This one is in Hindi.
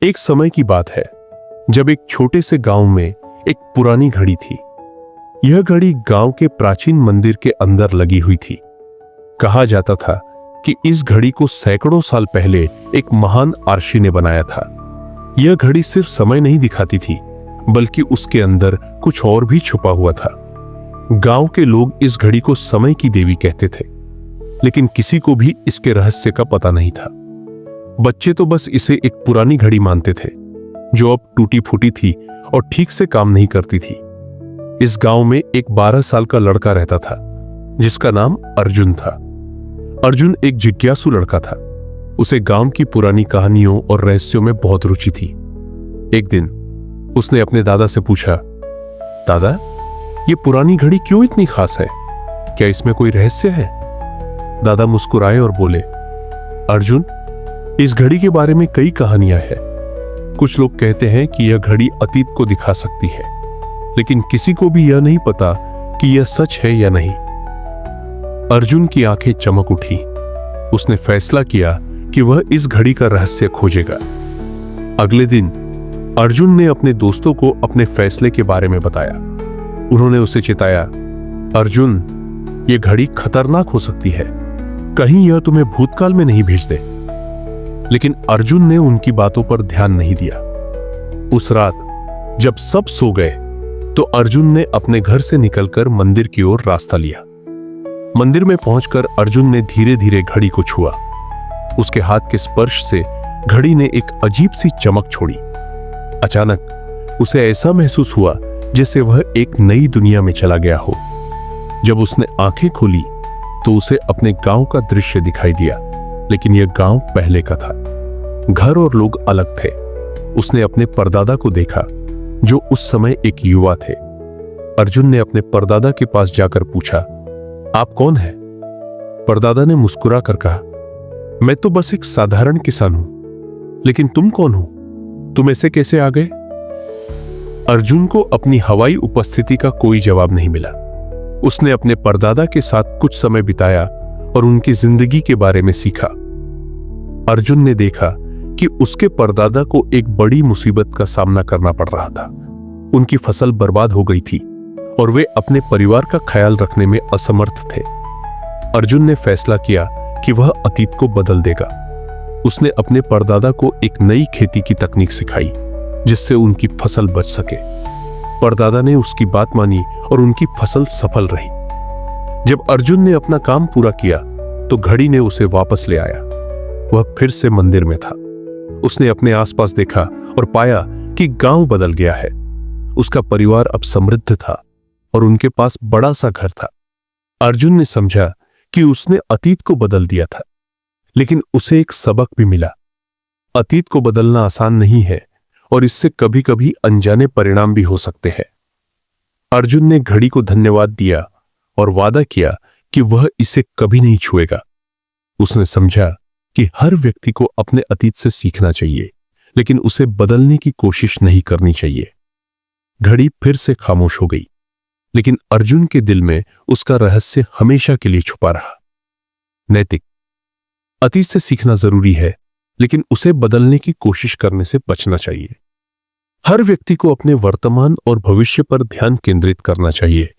एक समय की बात है जब एक छोटे से गांव में एक पुरानी घड़ी थी। यह घड़ी गांव के प्राचीन मंदिर के अंदर लगी हुई थी। कहा जाता था कि इस घड़ी को सैकड़ों साल पहले एक महान आर्षी ने बनाया था। यह घड़ी सिर्फ समय नहीं दिखाती थी, बल्कि उसके अंदर कुछ और भी छुपा हुआ था। गांव के लोग इस घड़ी को समय की देवी कहते थे, लेकिन किसी को भी इसके रहस्य का पता नहीं था। बच्चे तो बस इसे एक पुरानी घड़ी मानते थे जो अब टूटी फूटी थी और ठीक से काम नहीं करती थी। इस गांव में एक 12 साल का लड़का रहता था जिसका नाम अर्जुन था। अर्जुन एक जिज्ञासु लड़का था। उसे गांव की पुरानी कहानियों और रहस्यों में बहुत रुचि थी। एक दिन उसने अपने दादा से पूछा, दादा, ये पुरानी घड़ी क्यों इतनी खास है? क्या इसमें कोई रहस्य है? दादा मुस्कुराए और बोले, अर्जुन, इस घड़ी के बारे में कई कहानियां हैं। कुछ लोग कहते हैं कि यह घड़ी अतीत को दिखा सकती है, लेकिन किसी को भी यह नहीं पता कि यह सच है या नहीं। अर्जुन की आंखें चमक उठी। उसने फैसला किया कि वह इस घड़ी का रहस्य खोजेगा। अगले दिन अर्जुन ने अपने दोस्तों को अपने फैसले के बारे में बताया। उन्होंने उसे चिताया, अर्जुन, यह घड़ी खतरनाक हो सकती है, कहीं यह तुम्हें भूतकाल में नहीं भेज दे। लेकिन अर्जुन ने उनकी बातों पर ध्यान नहीं दिया। उस रात जब सब सो गए तो अर्जुन ने अपने घर से निकलकर मंदिर की ओर रास्ता लिया। मंदिर में पहुंचकर अर्जुन ने धीरे धीरे घड़ी को छुआ। उसके हाथ के स्पर्श से घड़ी ने एक अजीब सी चमक छोड़ी। अचानक उसे ऐसा महसूस हुआ जैसे वह एक नई दुनिया में चला गया हो। जब उसने आंखें खोली तो उसे अपने गांव का दृश्य दिखाई दिया, लेकिन यह गांव पहले का था। घर और लोग अलग थे। उसने अपने परदादा को देखा जो उस समय एक युवा थे। अर्जुन ने अपने परदादा के पास जाकर पूछा, आप कौन हैं? परदादा ने मुस्कुरा कर कहा, मैं तो बस एक साधारण किसान हूं। लेकिन तुम कौन हो? तुम ऐसे कैसे आ गए? अर्जुन को अपनी हवाई उपस्थिति का कोई जवाब नहीं मिला। उसने अपने परदादा के साथ कुछ समय बिताया और उनकी जिंदगी के बारे में सीखा। अर्जुन ने देखा कि उसके परदादा को एक बड़ी मुसीबत का सामना करना पड़ रहा था। उनकी फसल बर्बाद हो गई थी और वे अपने परिवार का ख्याल रखने में असमर्थ थे। अर्जुन ने फैसला किया कि वह अतीत को बदल देगा। उसने अपने परदादा को एक नई खेती की तकनीक सिखाई जिससे उनकी फसल बच सके। परदादा ने उसकी बात मानी और उनकी फसल सफल रही। जब अर्जुन ने अपना काम पूरा किया तो घड़ी ने उसे वापस ले आया। वह फिर से मंदिर में था। उसने अपने आसपास देखा और पाया कि गांव बदल गया है। उसका परिवार अब समृद्ध था और उनके पास बड़ा सा घर था। अर्जुन ने समझा कि उसने अतीत को बदल दिया था, लेकिन उसे एक सबक भी मिला। अतीत को बदलना आसान नहीं है और इससे कभी कभी अनजाने परिणाम भी हो सकते हैं। अर्जुन ने घड़ी को धन्यवाद दिया और वादा किया कि वह इसे कभी नहीं छुएगा। उसने समझा कि हर व्यक्ति को अपने अतीत से सीखना चाहिए, लेकिन उसे बदलने की कोशिश नहीं करनी चाहिए। घड़ी फिर से खामोश हो गई, लेकिन अर्जुन के दिल में उसका रहस्य हमेशा के लिए छुपा रहा। नैतिक: अतीत से सीखना जरूरी है, लेकिन उसे बदलने की कोशिश करने से बचना चाहिए। हर व्यक्ति को अपने वर्तमान और भविष्य पर ध्यान केंद्रित करना चाहिए,